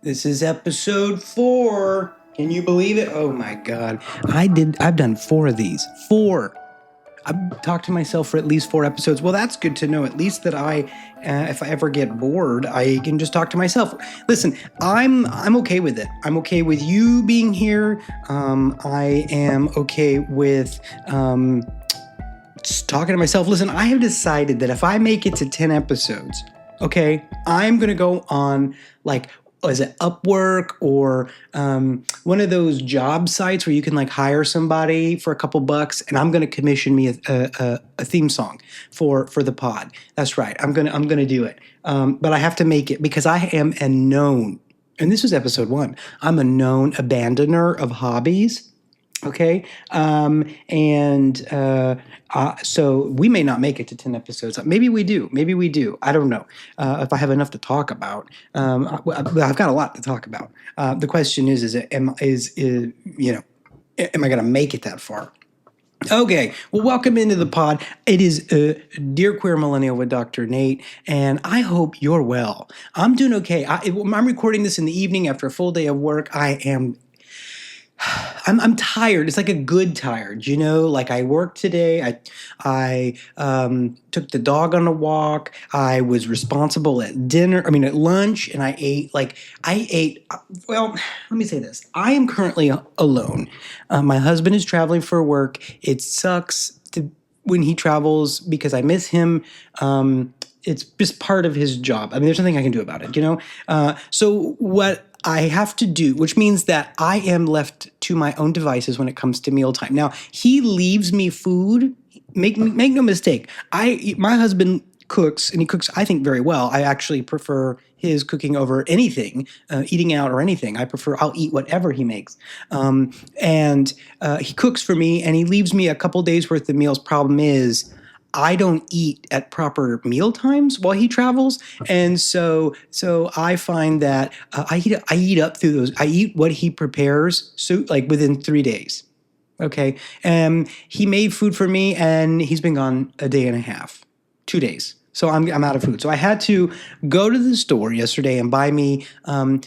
This is episode 4. Can you believe it? Oh my God. I've done 4 of these. 4. I've talked to myself for at least 4 episodes. Well, that's good to know. At least that if I ever get bored, I can just talk to myself. Listen, I'm okay with it. I'm okay with you being here. I am okay with just talking to myself. Listen, I have decided that if I make it to 10 episodes, okay, I'm going to go on is it Upwork or one of those job sites where you can hire somebody for a couple bucks, and I'm going to commission me a theme song for the pod. That's right. I'm gonna do it. But I have to make it because I am a known, and this is episode 1. I'm a known abandoner of hobbies. Okay. So we may not make it to 10 episodes. Maybe we do. I don't know if I have enough to talk about. I've got a lot to talk about. The question is am I going to make it that far? Okay, well, welcome into the pod. It is Dear Queer Millennial with Dr. Nate, and I hope you're well. I'm doing okay. I'm recording this in the evening after a full day of work. I'm tired. It's like a good tired, Like I worked today. I took the dog on a walk. I was responsible at at lunch, and I ate. Well, let me say this. I am currently alone. My husband is traveling for work. It sucks when he travels because I miss him. It's just part of his job. There's nothing I can do about it, So what I have to do, which means that I am left to my own devices when it comes to mealtime. Now, he leaves me food. Make no mistake. My husband cooks, and he cooks, I think, very well. I actually prefer his cooking over anything, eating out or anything. I'll eat whatever he makes. And he cooks for me, and he leaves me a couple days worth of meals. Problem is, I don't eat at proper meal times while he travels, and so I find that I eat up through those. I eat what he prepares, so within 3 days. Okay, he made food for me, and he's been gone a day and a half, 2 days. So I'm out of food. So I had to go to the store yesterday and buy me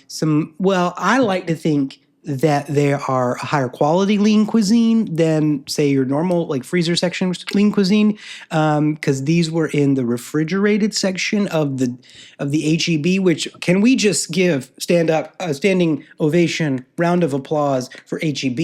some. Well, I like to think that they are a higher quality lean cuisine than, say, your normal freezer section lean cuisine, because these were in the refrigerated section of the HEB. Which, can we just give standing ovation, round of applause for HEB?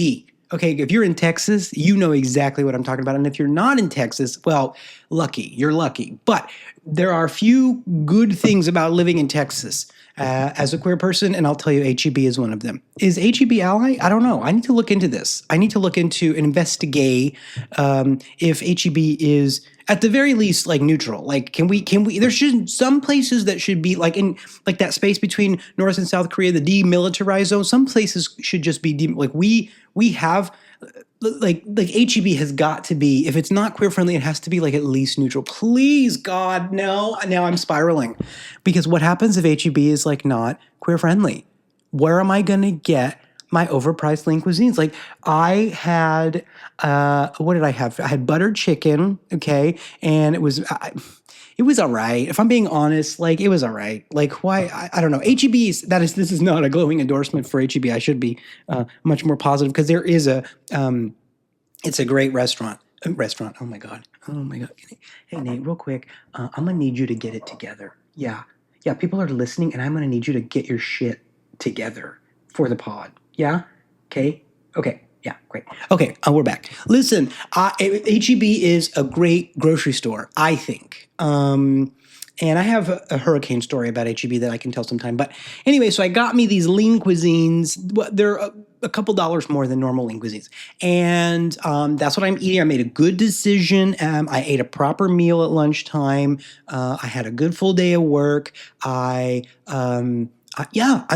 Okay, if you're in Texas, you know exactly what I'm talking about. And if you're not in Texas, well, you're lucky. But there are a few good things about living in Texas as a queer person, and I'll tell you HEB is one of them. Is HEB ally? I don't know. I need to look into this. I need to look into and investigate if HEB is at the very least neutral. Can we there should some places that should be in that space between North and South Korea, the demilitarized zone. Some places should just be we have HEB has got to be, if it's not queer friendly, it has to be at least neutral. Please, God, no. Now I'm spiraling, because what happens if HEB is not queer friendly? Where am I going to get my overpriced lean cuisines? I had, what did I have? I had buttered chicken, okay, and it was all right. If I'm being honest, it was all right. Why? I don't know. HEB this is not a glowing endorsement for HEB. I should be much more positive, because there is it's a great restaurant. Oh my God. Hey, Nate, real quick. I'm going to need you to get it together. Yeah. People are listening, and I'm going to need you to get your shit together for the pod. Yeah. Okay. Yeah, great. Okay, we're back. Listen, HEB is a great grocery store, I think. And I have a hurricane story about HEB that I can tell sometime. But anyway, so I got me these lean cuisines. They're a couple dollars more than normal lean cuisines. And that's what I'm eating. I made a good decision. I ate a proper meal at lunchtime. I had a good full day of work. I'm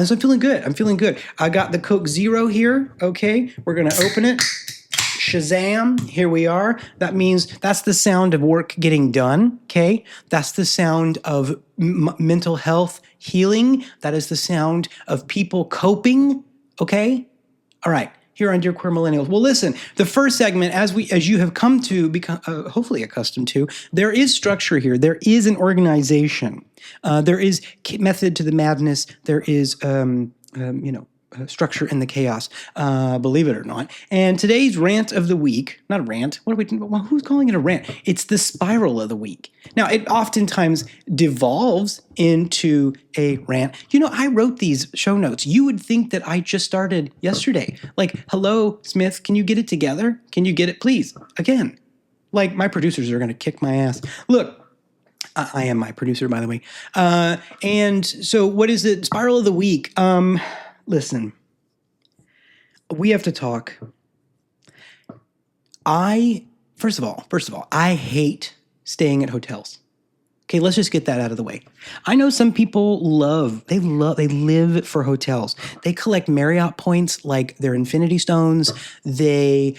feeling good. I got the Coke Zero here. Okay, we're going to open it. Shazam, here we are. That means that's the sound of work getting done, okay? That's the sound of mental health healing. That is the sound of people coping, okay? All right. Here on Dear Queer Millennials. Well, listen, the first segment, as you have come to become hopefully accustomed to, there is structure here. There is an organization. There is method to the madness. There is structure in the chaos, believe it or not. And today's rant of the week, not a rant, who's calling it a rant? It's the spiral of the week. Now, it oftentimes devolves into a rant. I wrote these show notes. You would think that I just started yesterday. Like, hello, Smith, can you get it together? Can you get it, please? Again, like my producers are going to kick my ass. Look, I am my producer, by the way. And so what is it? Spiral of the week. Listen, we have to talk. First of all, I hate staying at hotels. Okay, let's just get that out of the way. I know some people they live for hotels. They collect Marriott points like they're infinity stones. They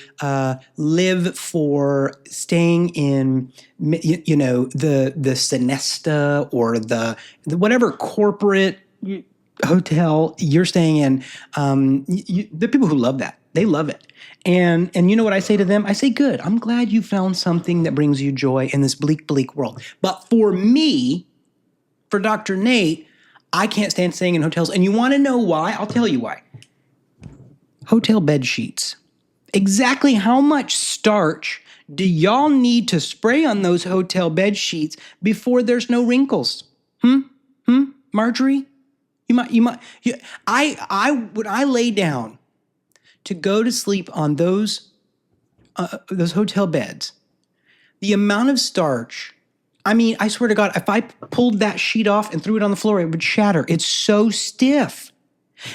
live for staying in, the Sonesta or the whatever corporate hotel you're staying in. The people who love that, they love it. And you know what I say to them? I say, good. I'm glad you found something that brings you joy in this bleak, bleak world. But for me, for Dr. Nate, I can't stand staying in hotels. And you want to know why? I'll tell you why. Hotel bed sheets. Exactly how much starch do y'all need to spray on those hotel bed sheets before there's no wrinkles? Marjorie? When I lay down to go to sleep on those hotel beds, the amount of starch, I swear to God, if I pulled that sheet off and threw it on the floor, it would shatter. It's so stiff.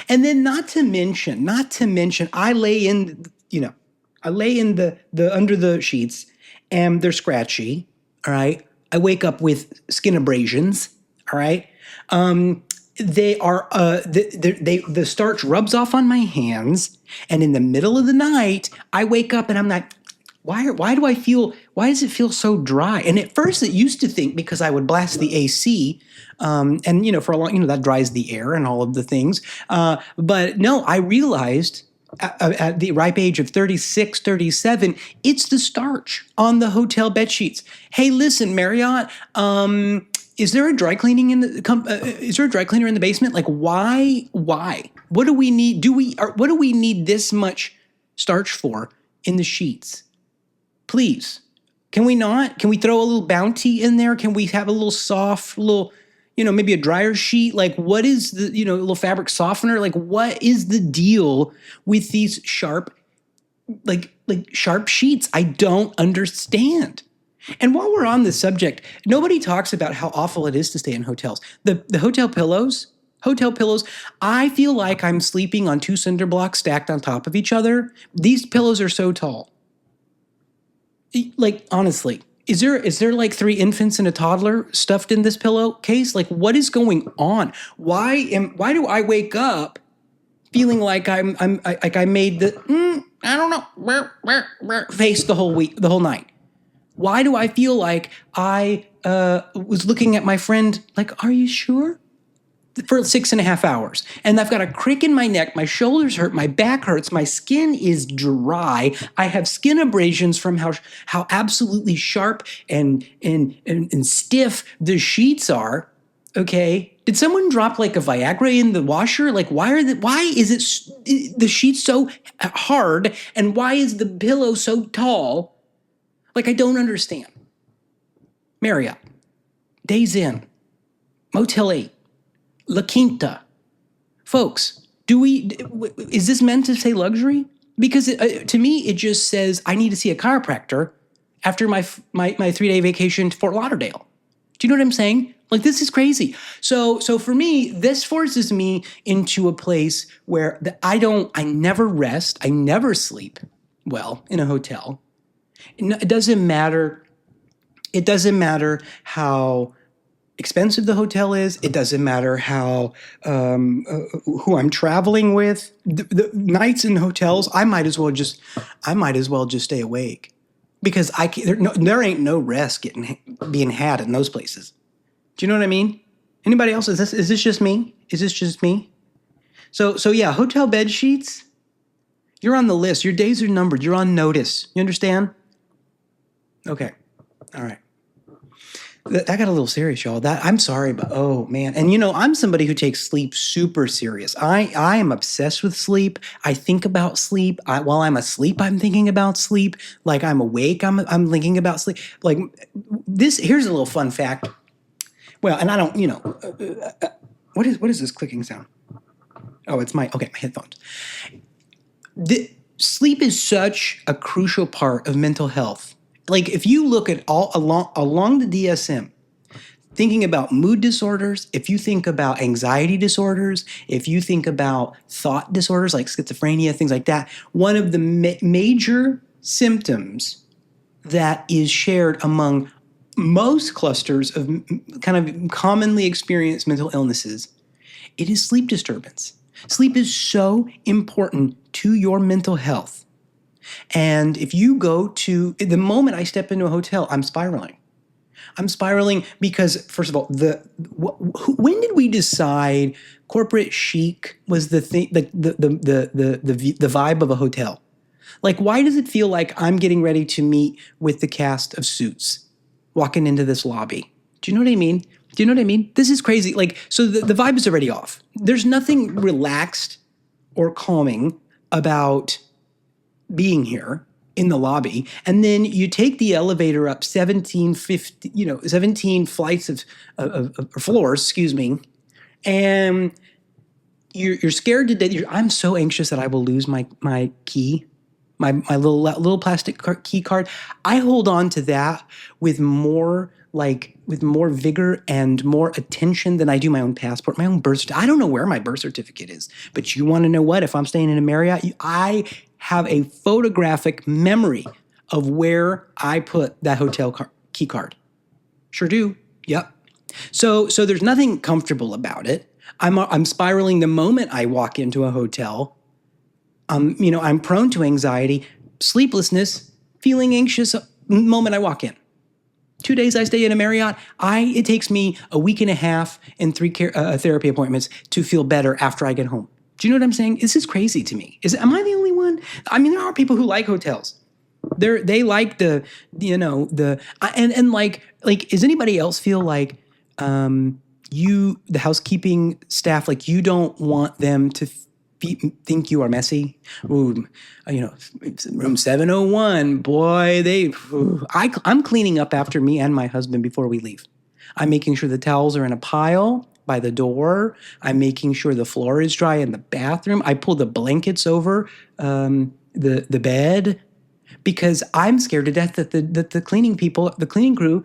And then not to mention, I lay in the under the sheets and they're scratchy. All right. I wake up with skin abrasions. All right. They are the starch rubs off on my hands, and in the middle of the night, I wake up and I'm like, why does it feel so dry? And at first, it used to think because I would blast the AC, and for a long, that dries the air and all of the things. But no, I realized at the ripe age of 36, 37, it's the starch on the hotel bed sheets. Hey, listen, Marriott. Is there a dry cleaning is there a dry cleaner in the basement? Like, why? What do we need? What do we need this much starch for in the sheets? Please, can we not? Can we throw a little bounty in there? Can we have a little soft, maybe a dryer sheet? Like, what is the, a little fabric softener? Like, what is the deal with these sharp sheets? I don't understand. And while we're on this subject, nobody talks about how awful it is to stay in hotels. The hotel pillows, I feel like I'm sleeping on two cinder blocks stacked on top of each other. These pillows are so tall. Like, honestly, is there like three infants and a toddler stuffed in this pillowcase? Like, what is going on? Why do I wake up feeling like I made the I don't know face the whole night? Why do I feel like I was looking at my friend like, are you sure? For 6.5 hours. And I've got a crick in my neck. My shoulders hurt. My back hurts. My skin is dry. I have skin abrasions from how absolutely sharp and stiff the sheets are. Okay. Did someone drop like a Viagra in the washer? Like, why is the sheet so hard? And why is the pillow so tall? Like, I don't understand. Marriott, Days Inn, Motel 8, La Quinta. Folks, is this meant to say luxury? Because to me, it just says I need to see a chiropractor after my 3-day vacation to Fort Lauderdale. Do you know what I'm saying? Like, this is crazy. So for me, this forces me into a place where I never rest. I never sleep well in a hotel. It doesn't matter. It doesn't matter how expensive the hotel is. It doesn't matter how who I'm traveling with. The nights in hotels, I might as well just stay awake because there ain't no rest being had in those places. Do you know what I mean? Anybody else? Is this just me? Is this just me? So yeah, hotel bed sheets. You're on the list. Your days are numbered. You're on notice. You understand? Okay. All right. That got a little serious, y'all. That I'm sorry, but oh man. And I'm somebody who takes sleep super serious. I am obsessed with sleep. I think about sleep. While I'm asleep, I'm thinking about sleep. Like I'm awake, I'm thinking about sleep. Like this. Here's a little fun fact. Well, and I don't, what is this clicking sound? Oh, it's my headphones. Sleep is such a crucial part of mental health. Like if you look at all along the DSM, thinking about mood disorders, if you think about anxiety disorders, if you think about thought disorders like schizophrenia, things like that, one of the major symptoms that is shared among most clusters of kind of commonly experienced mental illnesses, it is sleep disturbance. Sleep is so important to your mental health. And if you go to, the moment I step into a hotel, I'm spiraling. I'm spiraling because, first of all, when did we decide corporate chic was the thing, the vibe of a hotel? Like, why does it feel like I'm getting ready to meet with the cast of Suits walking into this lobby? Do you know what I mean? Do you know what I mean? This is crazy. Like, so the vibe is already off. There's nothing relaxed or calming about being here in the lobby. And then you take the elevator up 17 flights of floors, excuse me, and you're scared to death. I'm so anxious that I will lose my key, my little plastic key card. I hold on to that with more vigor and more attention than I do my own passport, my own birth certificate. I don't know where my birth certificate is, but you want to know what? If I'm staying in a Marriott, I have a photographic memory of where I put that hotel key card. Sure do. Yep. So there's nothing comfortable about it. I'm spiraling the moment I walk into a hotel. I'm prone to anxiety, sleeplessness, feeling anxious the moment I walk in. 2 days I stay in a Marriott. It takes me a week and a half and 3 therapy appointments to feel better after I get home. Do you know what I'm saying? This is crazy to me. Am I the only one? I mean, there are people who like hotels. They like the does anybody else feel like the housekeeping staff, like you don't want them to think you are messy? Ooh, room 701, boy, I'm cleaning up after me and my husband before we leave. I'm making sure the towels are in a pile by the door. I'm making sure the floor is dry in the bathroom. I pull the blankets over the bed because I'm scared to death that the cleaning people, the cleaning crew,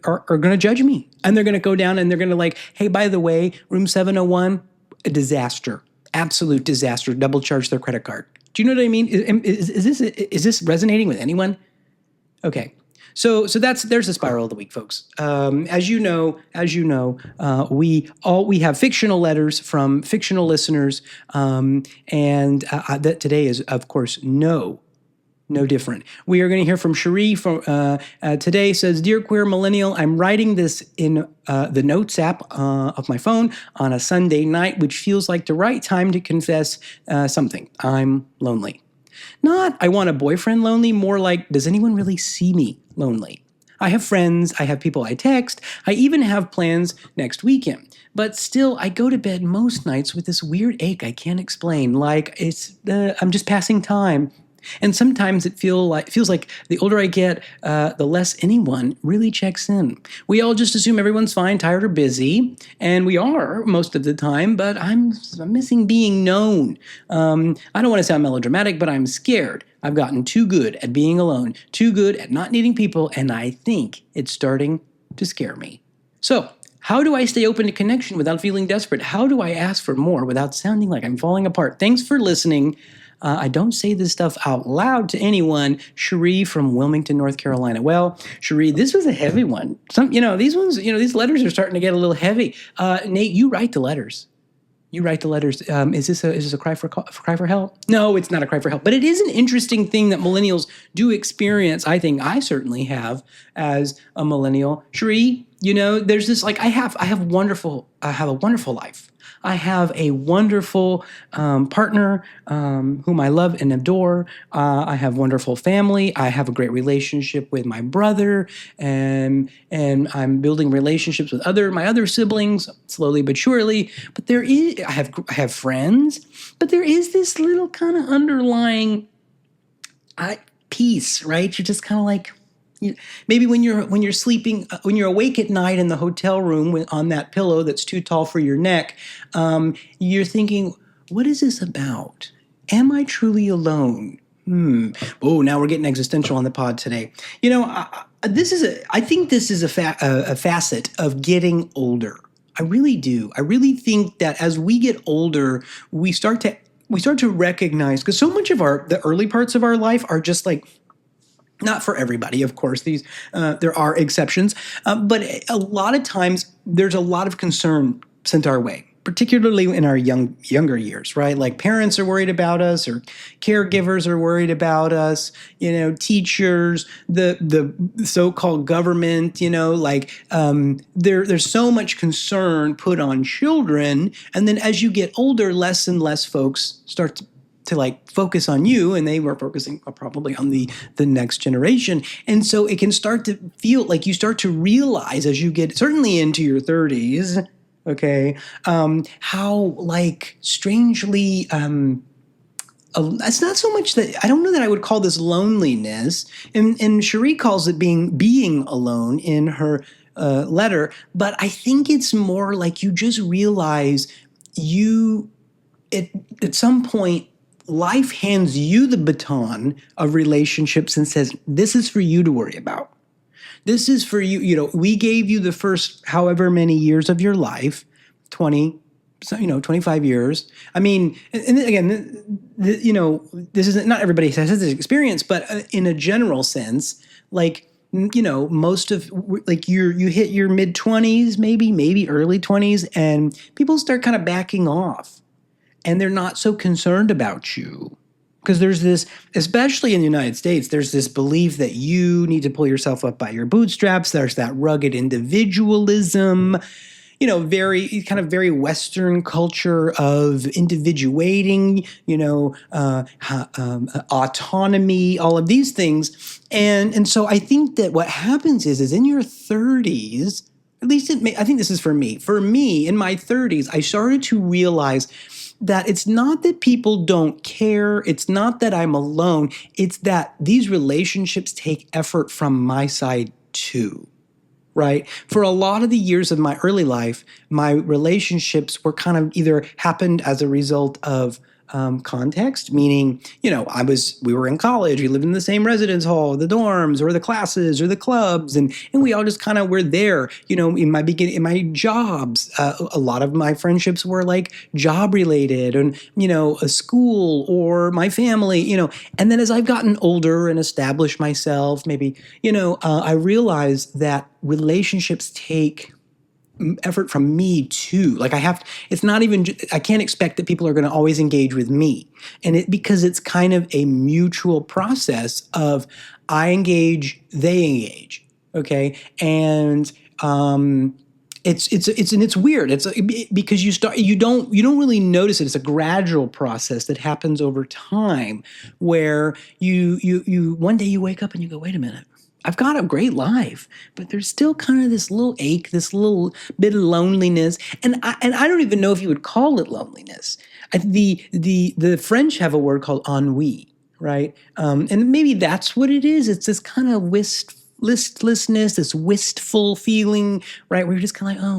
are going to judge me. And they're going to go down and they're going to like, hey, by the way, room 701, a disaster. Absolute disaster. Double charge their credit card. Do you know what I mean? Is this resonating with anyone? Okay. So there's the spiral of the week, folks. As you know, we have fictional letters from fictional listeners, and that today is, of course, no different. We are going to hear from Sheree from today. Says, Dear Queer Millennial, I'm writing this in the Notes app of my phone on a Sunday night, which feels like the right time to confess something. I'm lonely. Not, I want a boyfriend lonely, more like, does anyone really see me lonely? I have friends, I have people I text, I even have plans next weekend. But still, I go to bed most nights with this weird ache I can't explain, like I'm just passing time. And sometimes it feels like the older I get, the less anyone really checks in. We all just assume everyone's fine, tired, or busy, and we are most of the time, but I'm missing being known. I don't want to sound melodramatic, but I'm scared. I've gotten too good at being alone, too good at not needing people, and I think it's starting to scare me. So, how do I stay open to connection without feeling desperate? How do I ask for more without sounding like I'm falling apart? Thanks for listening. I don't say this stuff out loud to anyone. Sheree from Wilmington, North Carolina. Well, Sheree, this was a heavy one. These letters are starting to get a little heavy. Nate, you write the letters. Is this a cry for help? No, it's not a cry for help. But it is an interesting thing that millennials do experience. I think I certainly have as a millennial. Sheree, there's this, like, I have a wonderful life. I have a wonderful partner whom I love and adore. I have wonderful family. I have a great relationship with my brother, and I'm building relationships with my other siblings slowly but surely. But I have friends, but there is this little kind of underlying peace, right? You're just kind of like, maybe when you're sleeping, when you're awake at night in the hotel room on that pillow that's too tall for your neck, you're thinking, what is this about? Am I truly alone? Oh, now we're getting existential on the pod today. I think this is a facet of getting older. I really do. I really think that as we get older, we start to recognize, because so much of the early parts of our life are just like, not for everybody, of course. There are exceptions, but a lot of times there's a lot of concern sent our way, particularly in our younger years, right? Like parents are worried about us, or caregivers are worried about us. Teachers, the so-called government. There's so much concern put on children, and then as you get older, less and less folks start to like focus on you, and they were focusing probably on the next generation. And so it can start to feel like you start to realize as you get certainly into your 30s, okay, how like strangely, it's not so much that I don't know that I would call this loneliness, and Sheree calls it being alone in her letter, but I think it's more like you just realize at some point, life hands you the baton of relationships and says, this is for you to worry about. This is for you. We gave you the first however many years of your life, 20, 25 years. I mean, and again, this isn't, not everybody has this experience, but in a general sense, like, most of like you hit your mid 20s, maybe early 20s, and people start kind of backing off. And they're not so concerned about you. Because there's this, especially in the United States, there's this belief that you need to pull yourself up by your bootstraps. There's that rugged individualism, very Western culture of individuating, autonomy, all of these things. And so I think that what happens is in your 30s, at least I think this is for me. For me, in my 30s, I started to realize that it's not that people don't care. It's not that I'm alone. It's that these relationships take effort from my side too, right? For a lot of the years of my early life, my relationships were kind of either happened as a result of context, meaning, we were in college, we lived in the same residence hall, the dorms or the classes or the clubs, and we all just kind of were there, in my jobs. A lot of my friendships were like job related, and, a school or my family, and then as I've gotten older and established myself, maybe, I realized that relationships take effort from me too. Like it's not even, I can't expect that people are going to always engage with me. And because it's kind of a mutual process of I engage, they engage. Okay. And, it's weird. It's because you don't really notice it. It's a gradual process that happens over time where you one day you wake up and you go, wait a minute. I've got a great life, but there's still kind of this little ache, this little bit of loneliness, and I don't even know if you would call it loneliness. The French have a word called ennui, right? And maybe that's what it is. It's this kind of listlessness, this wistful feeling, right? Where you're just kind of like,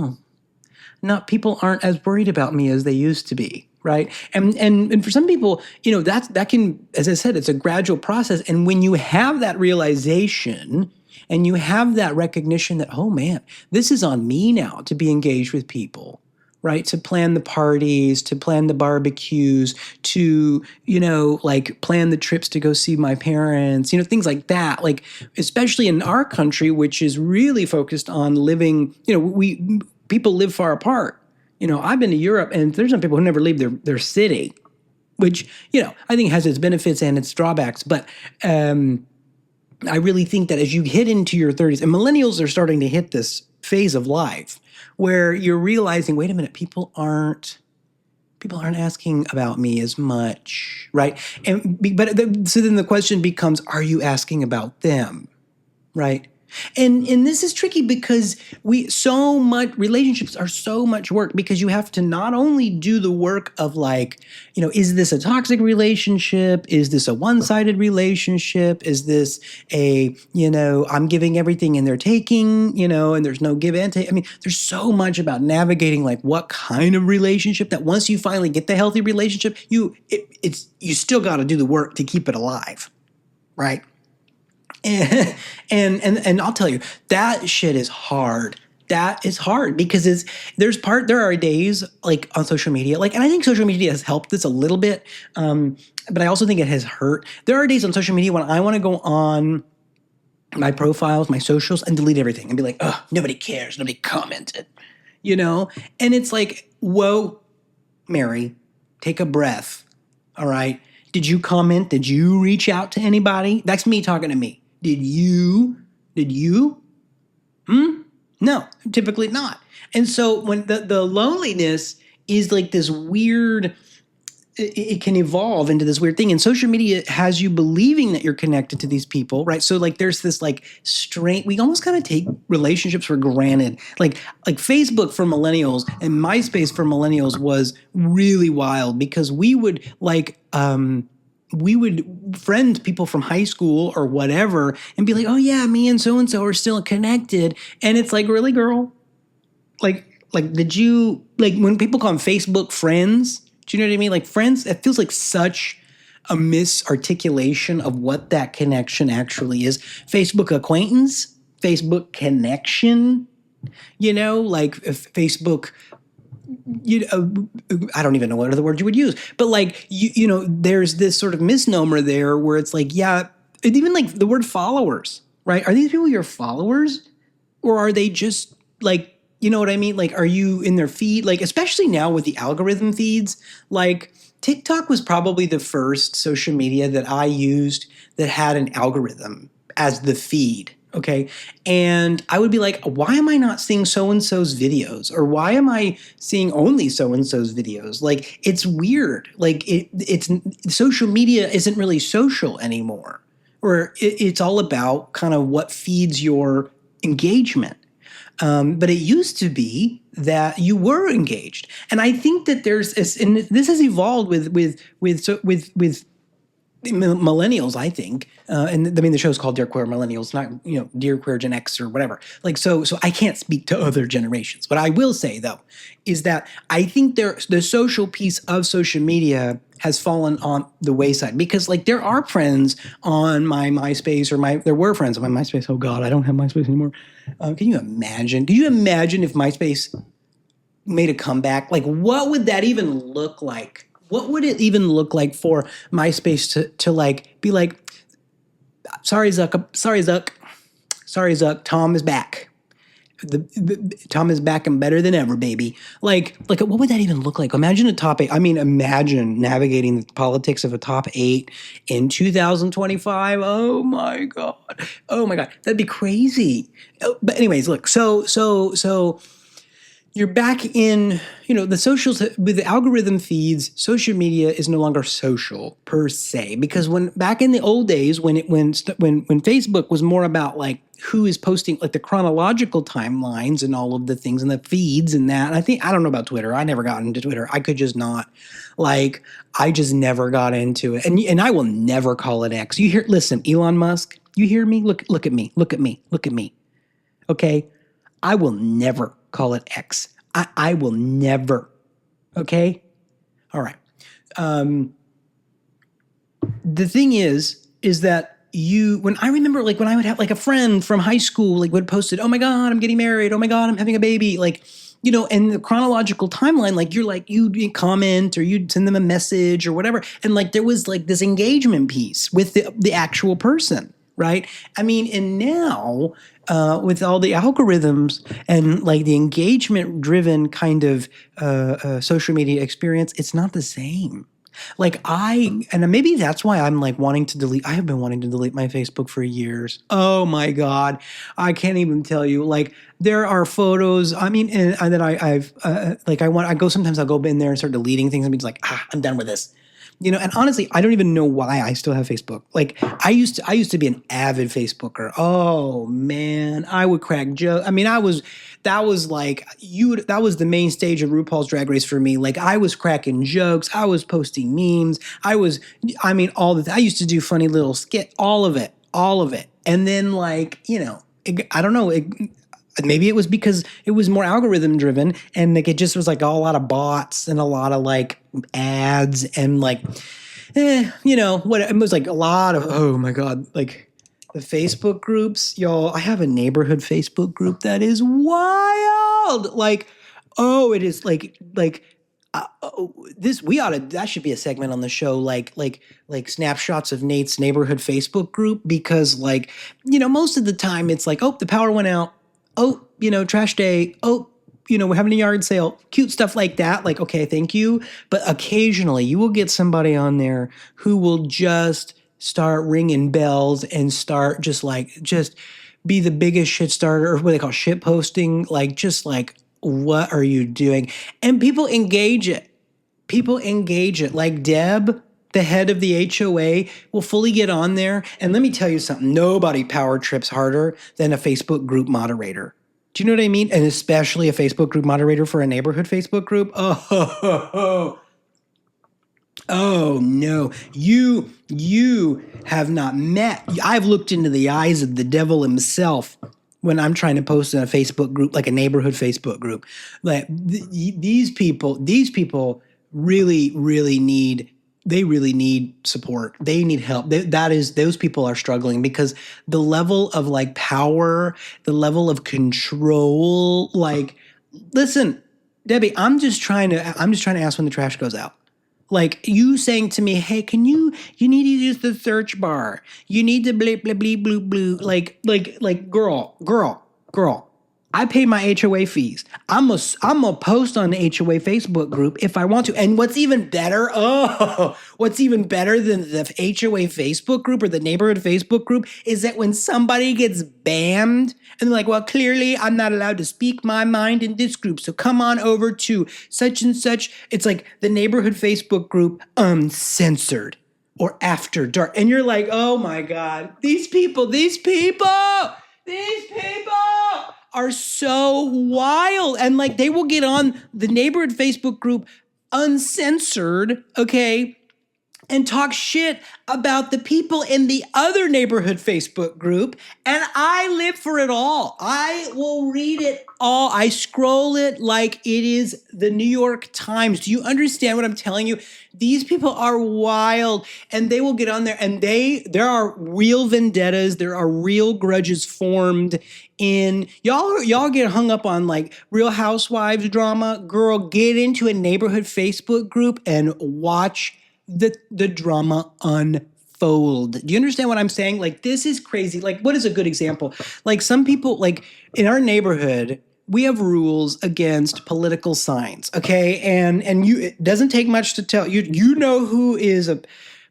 oh, people aren't as worried about me as they used to be. Right. And for some people, that can, as I said, it's a gradual process. And when you have that realization and you have that recognition that, oh man, this is on me now to be engaged with people, right? To plan the parties, to plan the barbecues, to, plan the trips to go see my parents, things like that. Like, especially in our country, which is really focused on living, people live far apart. I've been to Europe, and there's some people who never leave their city, which, I think has its benefits and its drawbacks. But I really think that as you hit into your 30s, and millennials are starting to hit this phase of life where you're realizing, wait a minute, people aren't asking about me as much, right? So then the question becomes, are you asking about them, right? And this is tricky because relationships are so much work, because you have to not only do the work of like, is this a toxic relationship? Is this a one-sided relationship? Is this I'm giving everything and they're taking, and there's no give and take. I mean, there's so much about navigating like what kind of relationship, that once you finally get the healthy relationship, you still got to do the work to keep it alive, right? And I'll tell you, that shit is hard. That is hard because there are days like on social media, like, and I think social media has helped this a little bit. But I also think it has hurt. There are days on social media when I want to go on my profiles, my socials, and delete everything and be like, oh, nobody cares. Nobody commented, and it's like, whoa, Mary, take a breath. All right. Did you comment? Did you reach out to anybody? That's me talking to me. Did you? No, typically not. And so when the loneliness is like this weird, it can evolve into this weird thing. And social media has you believing that you're connected to these people, right? So like there's this like we almost kind of take relationships for granted. Like Facebook for millennials and MySpace for millennials was really wild, because we would friend people from high school or whatever and be like, oh yeah, me and so are still connected. And it's like, really, girl? Like did you, like, when people call them Facebook friends, do you know what I mean? Like friends, it feels like such a misarticulation of what that connection actually is. Facebook acquaintance, Facebook connection, like if Facebook, I don't even know what other word you would use, but like, there's this sort of misnomer there where it's like, yeah, even like the word followers, right? Are these people your followers, or are they just like, you know what I mean? Like, are you in their feed? Like, especially now with the algorithm feeds, like TikTok was probably the first social media that I used that had an algorithm as the feed. Okay. And I would be like, why am I not seeing so-and-so's videos? Or why am I seeing only so-and-so's videos? Like, it's weird. Like it's social media isn't really social anymore, or it's all about kind of what feeds your engagement. But it used to be that you were engaged. And I think that and this has evolved with millennials, I think, and I mean the show's called Dear Queer Millennials, not Dear Queer Gen X or whatever. Like so I can't speak to other generations. What I will say though is that I think the social piece of social media has fallen on the wayside, because like there are friends on my MySpace, or there were friends on my MySpace. Oh God, I don't have MySpace anymore. Can you imagine? Can you imagine if MySpace made a comeback? Like, what would that even look like? What would it even look like for MySpace to like be like, sorry Zuck, Tom is back. Tom is back and better than ever, baby. Like what would that even look like? Imagine a top 8. I mean, imagine navigating the politics of a top 8 in 2025. Oh my God. That'd be crazy. But anyways, look, so you're back in, the socials with the algorithm feeds. Social media is no longer social per se, because back in the old days when Facebook was more about like who is posting, like the chronological timelines and all of the things and the feeds and that. And I don't know about Twitter. I never got into Twitter. I could just not. Like, I just never got into it. And I will never call it X. Listen, Elon Musk, you hear me? Look at me. Okay? I will never call it X. I will never. Okay? All right. The thing is that when I remember, like when I would have like a friend from high school, like would post it, oh my God, I'm getting married. Oh my God, I'm having a baby. Like, and the chronological timeline, like you'd comment or you'd send them a message or whatever. And like, there was like this engagement piece with the actual person. Right. I mean, and now with all the algorithms and like the engagement driven kind of social media experience, it's not the same. Like and maybe that's why I'm like wanting to delete. I have been wanting to delete my Facebook for years. Oh my God. I can't even tell you. Like there are photos. I mean, and then I've like I go, sometimes I'll go in there and start deleting things and be just like, I'm done with this. And honestly, I don't even know why I still have Facebook. Like I used to be an avid Facebooker. Oh man, I would crack jokes. I mean, that was like that was the main stage of RuPaul's Drag Race for me. Like I was cracking jokes, I was posting memes, I mean, I used to do funny little skit, all of it, all of it. And then like, I don't know, maybe it was because it was more algorithm driven and like it just was like a lot of bots and a lot of like ads and like what it was like a lot of, oh my God, like the Facebook groups, y'all. I have a neighborhood Facebook group that is wild. Like, oh, it is like this we ought to that should be a segment on the show, like snapshots of Nate's neighborhood Facebook group, because like most of the time it's like, oh, the power went out, oh, trash day, oh, we're having a yard sale, cute stuff like that. Like, okay, thank you. But occasionally you will get somebody on there who will just start ringing bells and start just be the biggest shit starter, or what they call shit posting. Like, just like, what are you doing? And people engage it. People engage it. Like Deb, the head of the HOA, will fully get on there. And let me tell you something. Nobody power trips harder than a Facebook group moderator. Do you know what I mean? And especially a Facebook group moderator for a neighborhood Facebook group. Oh no. You have not met. I've looked into the eyes of the devil himself when I'm trying to post in a Facebook group, like a neighborhood Facebook group. Like these people really, really need support. They need help. Those people are struggling because the level of like power, the level of control, like, listen, Debbie, I'm just trying to ask when the trash goes out. Like you saying to me, hey, you need to use the search bar. You need to bleep, bleep, bleep, bloop, bloop. Like, girl. I pay my HOA fees. I'm a post on the HOA Facebook group if I want to. And what's even better than the HOA Facebook group or the neighborhood Facebook group is that when somebody gets banned and they're like, well, clearly I'm not allowed to speak my mind in this group, so come on over to such and such. It's like the neighborhood Facebook group uncensored or after dark. And you're like, oh my God, these people are so wild. And like they will get on the neighborhood Facebook group uncensored, okay, and talk shit about the people in the other neighborhood Facebook group. And I live for it all. I will read it all. I scroll it like it is the New York Times. Do you understand what I'm telling you? These people are wild, and they will get on there, and there are real vendettas. There are real grudges formed in y'all get hung up on like Real Housewives drama. Girl, get into a neighborhood Facebook group and watch the drama unfold. Do you understand what I'm saying? Like, this is crazy. Like, what is a good example? Like, some people, like in our neighborhood, we have rules against political signs, okay? And it doesn't take much to tell you. You know who is a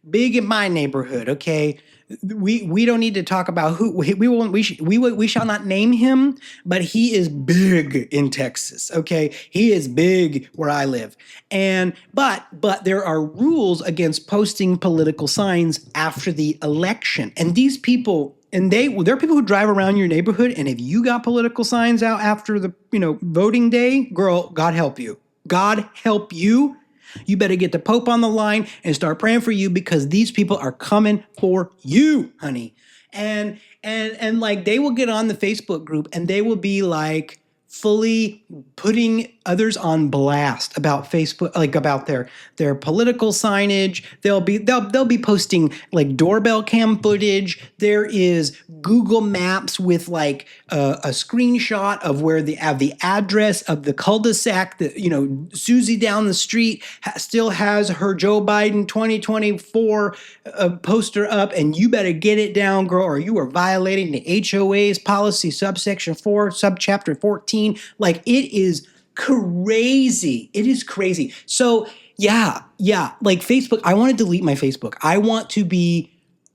big in my neighborhood, okay? We don't need to talk about who we shall not name him, but he is big in Texas. Okay, he is big where I live, but there are rules against posting political signs after the election, and they're people who drive around your neighborhood, and if you got political signs out after the voting day, girl, God help you. God help you. You better get the Pope on the line and start praying for you, because these people are coming for you, honey. And like they will get on the Facebook group and they will be like fully putting others on blast about Facebook, like about their political signage. They'll be posting like doorbell cam footage. There is Google Maps with like a screenshot of where the address of the cul-de-sac that Susie down the street still has her Joe Biden 2024 poster up, and you better get it down, girl, or you are violating the HOA's policy subsection 4 subchapter 14. Like, it is crazy. It is crazy. So Yeah, yeah. Like Facebook, I want to delete my Facebook.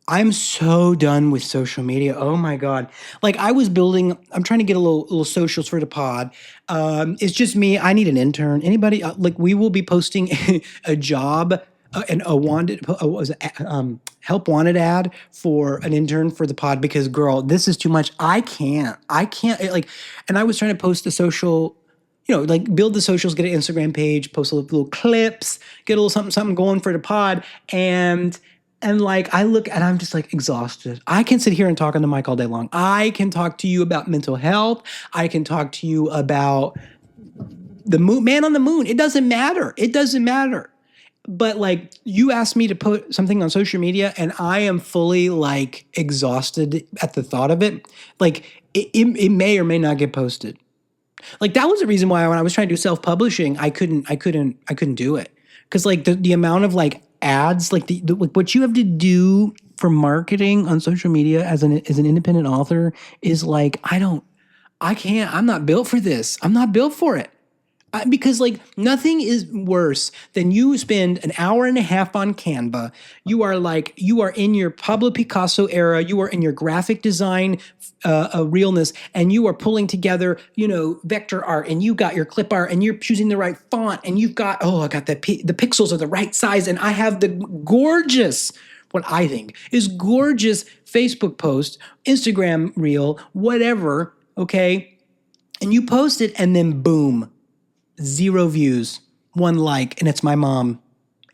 I'm so done with social media. Oh my God. Like I'm trying to get a little socials for the pod. It's just me. I need an intern. Anybody, like we will be posting a job, and a wanted, was it, help wanted ad for an intern for the pod because girl, this is too much. I can't like, and I was trying to post the social, like build the socials, get an Instagram page, post little clips, get a little something, something going for the pod. And like I look and I'm just like exhausted. I can sit here and talk on the mic all day long. I can talk to you about mental health. I can talk to you about the moon, man on the moon. It doesn't matter. It doesn't matter. But like you asked me to put something on social media and I am fully like exhausted at the thought of it. Like it may or may not get posted. Like that was the reason why when I was trying to do self-publishing, I couldn't do it. Cause like the amount of like ads, like like what you have to do for marketing on social media as an independent author is like, I'm not built for this. I'm not built for it. Because like nothing is worse than you spend an hour and a half on Canva. You are in your Pablo Picasso era. You are in your graphic design realness, and you are pulling together, vector art, and you got your clip art, and you're choosing the right font, and you've got I got the pixels are the right size, and I have the gorgeous, what I think is gorgeous Facebook post, Instagram reel, whatever. Okay, and you post it, and then boom. 0 views, 1 like, and it's my mom.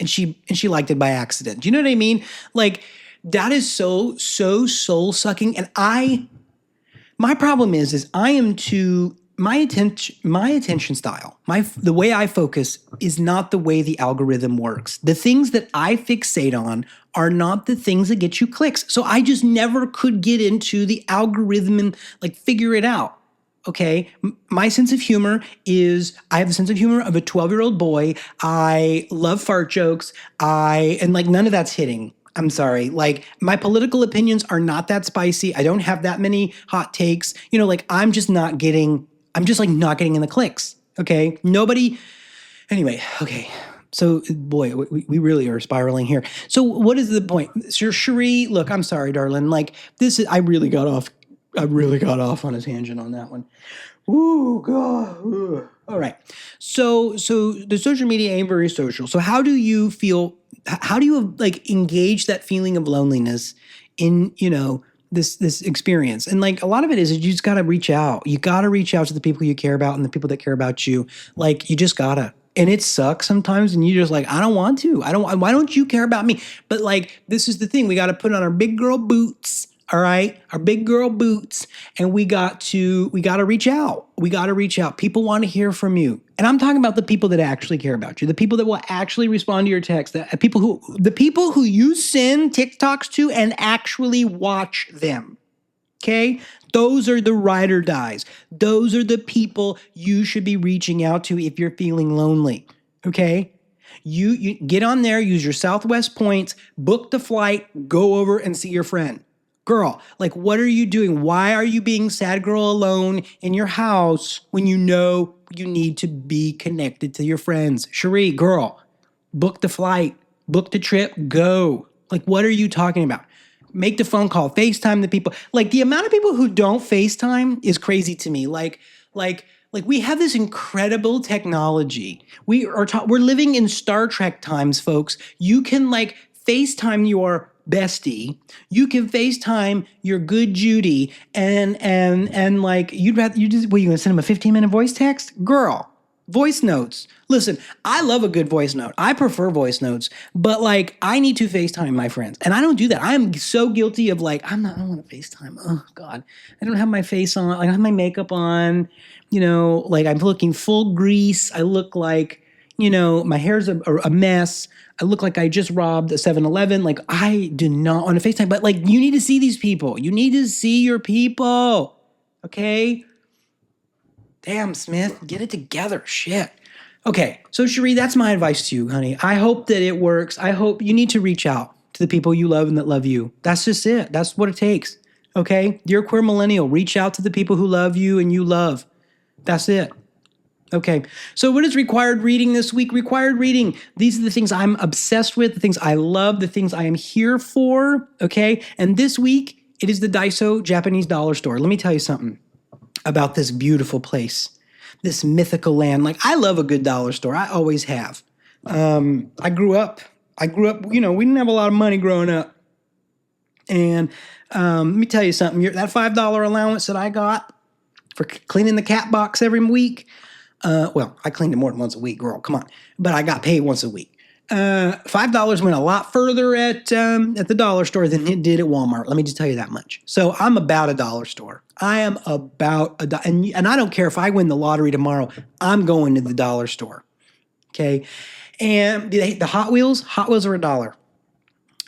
And she liked it by accident. Do you know what I mean? Like that is so soul sucking. And my problem is I am too my attention style, the way I focus is not the way the algorithm works. The things that I fixate on are not the things that get you clicks. So I just never could get into the algorithm and like figure it out. Okay, my sense of humor is I have the sense of humor of a 12-year-old boy. I love fart jokes. And like none of that's hitting. I'm sorry. Like my political opinions are not that spicy. I don't have that many hot takes. Like I'm just like not getting in the clicks. Okay, nobody. Anyway, okay. So, boy, we really are spiraling here. So, what is the point? Sheree, look, I'm sorry, darling. Like I really got off on a tangent on that one. Ooh, God. Ooh. All right. So the social media ain't very social. So how do you feel? How do you like engage that feeling of loneliness in, this experience? And like a lot of it is you just got to reach out. You got to reach out to the people you care about and the people that care about you. Like you just gotta. And it sucks sometimes, and you're just like, I don't want to. Why don't you care about me? But like, this is the thing. We got to put on our big girl boots. All right, our big girl boots, and we got to reach out. We got to reach out. People want to hear from you, and I'm talking about the people that actually care about you, the people that will actually respond to your text, the people who you send TikToks to and actually watch them. Okay, those are the ride or dies. Those are the people you should be reaching out to if you're feeling lonely. Okay. You get on there, use your Southwest points, book the flight, go over and see your friend. Girl, like, what are you doing? Why are you being sad girl alone in your house when you know you need to be connected to your friends? Sheree, girl, book the flight, book the trip, go. Like, what are you talking about? Make the phone call, FaceTime the people. Like, the amount of people who don't FaceTime is crazy to me. Like we have this incredible technology. We're living in Star Trek times, folks. You can like FaceTime your bestie, you can FaceTime your good Judy, and like you gonna send him a 15-minute voice text? Girl, voice notes. Listen, I love a good voice note. I prefer voice notes, but like I need to FaceTime my friends. And I don't do that. I am so guilty of like, I don't want to FaceTime. Oh God. I don't have my face on, like I don't have my makeup on, like I'm looking full grease. I look like, my hair's a mess. I look like I just robbed a 7-Eleven. Like, I do not want to FaceTime. But, like, you need to see these people. You need to see your people. Okay? Damn, Smith. Get it together. Shit. Okay. So, Sheree, that's my advice to you, honey. I hope that it works. I hope you need to reach out to the people you love and that love you. That's just it. That's what it takes. Okay? Dear Queer Millennial, reach out to the people who love you and you love. That's it. Okay, so what is required reading this week? Required reading. These are the things I'm obsessed with, the things I love, the things I am here for. Okay, and this week it is the Daiso Japanese dollar store. Let me tell you something about this beautiful place, this mythical land. Like, I love a good dollar store. I always have. I grew up. We didn't have a lot of money growing up, and let me tell you something. That $5 allowance that I got for cleaning the cat box every week. Well, I cleaned it more than once a week, girl. Come on. But I got paid once a week. $5 went a lot further at the dollar store than it did at Walmart. Let me just tell you that much. So I'm about a dollar store. I am about and I don't care if I win the lottery tomorrow. I'm going to the dollar store. Okay. And the Hot Wheels are $1.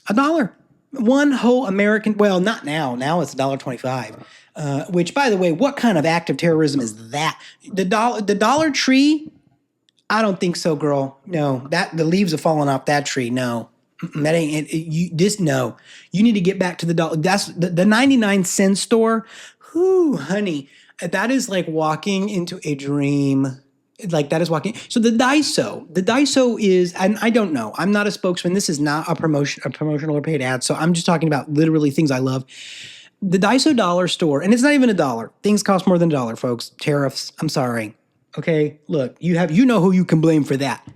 $1. One whole American. Well, not now. Now it's $1.25. Which, by the way, what kind of act of terrorism is that? The Dollar Tree? I don't think so, girl. No, the leaves have fallen off that tree. No, that ain't it. No, you need to get back to the dollar. That's the 99-cent store. Whoo, honey, that is like walking into a dream. Like, that is walking. So the Daiso is, and I don't know. I'm not a spokesman. This is not a promotional or paid ad. So I'm just talking about literally things I love. The Daiso dollar store, and it's not even $1. Things cost more than $1, folks. Tariffs. I'm sorry. Okay, look, you know who you can blame for that.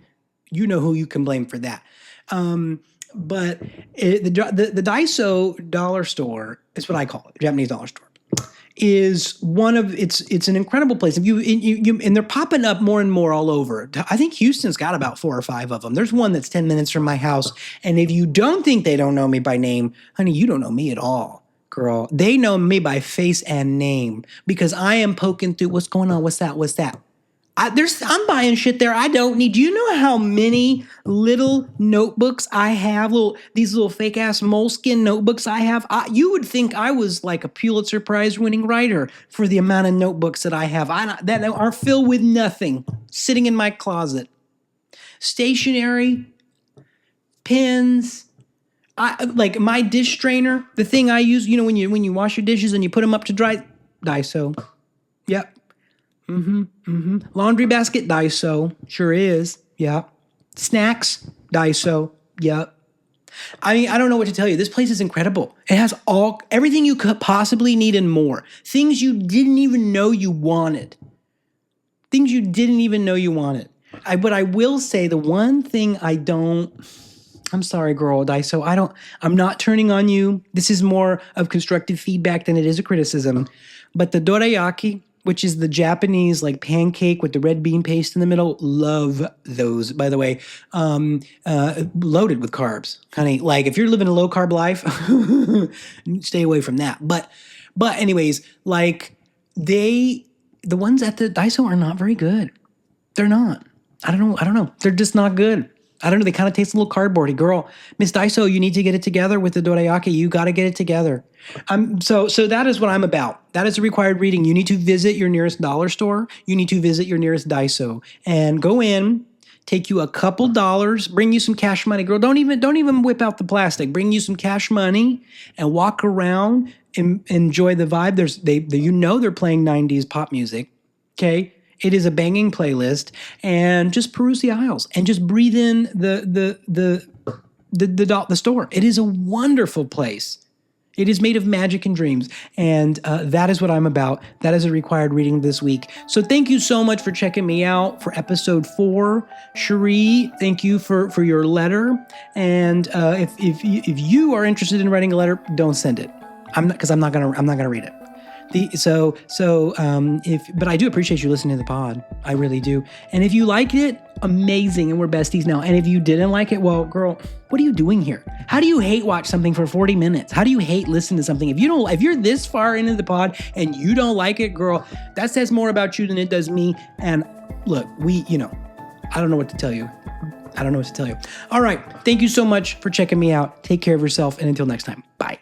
You know who you can blame for that. But the Daiso dollar store is what I call it. Japanese dollar store is one of it's an incredible place. If you and they're popping up more and more all over. I think Houston's got about 4 or 5 of them. There's one that's 10 minutes from my house. And if you don't think they don't know me by name, honey, you don't know me at all. Girl, they know me by face and name because I am poking through. What's going on? What's that? I'm buying shit there I don't need. Do you know how many little notebooks I have? These little fake ass moleskin notebooks I have. You would think I was like a Pulitzer Prize winning writer for the amount of notebooks that I have. That are filled with nothing, sitting in my closet. Stationery, pens. Like my dish strainer, the thing I use, when you wash your dishes and you put them up to dry, Daiso. Yep. Laundry basket, Daiso. Sure is. Yeah. Snacks, Daiso. Yep. I mean, I don't know what to tell you. This place is incredible. It has everything you could possibly need and more. Things you didn't even know you wanted. But I will say the one thing I'm sorry, girl, Daiso. I'm not turning on you. This is more of constructive feedback than it is a criticism. But the dorayaki, which is the Japanese like pancake with the red bean paste in the middle, love those, by the way. Loaded with carbs, honey. Like, if you're living a low carb life, stay away from that. But anyways, like the ones at the Daiso are not very good. They're not. I don't know. They're just not good. I don't know. They kind of taste a little cardboardy. Girl, Miss Daiso, you need to get it together with the dorayaki. You got to get it together. So that is what I'm about. That is a required reading. You need to visit your nearest dollar store. You need to visit your nearest Daiso and go in, take you a couple dollars, bring you some cash money. Girl, don't even whip out the plastic. Bring you some cash money and walk around and enjoy the vibe. They're playing 90s pop music. Okay. It is a banging playlist, and just peruse the aisles and just breathe in the store. It is a wonderful place. It is made of magic and dreams, and that is what I'm about. That is a required reading this week. So thank you so much for checking me out for episode 4. Sheree, thank you for your letter. And if you are interested in writing a letter, don't send it. I'm not gonna read it. But I do appreciate you listening to the pod. I really do. And if you liked it, amazing. And we're besties now. And if you didn't like it, well, girl, what are you doing here? How do you hate watch something for 40 minutes? How do you hate listen to something? If you're this far into the pod and you don't like it, girl, that says more about you than it does me. And look, I don't know what to tell you. All right. Thank you so much for checking me out. Take care of yourself. And until next time, bye.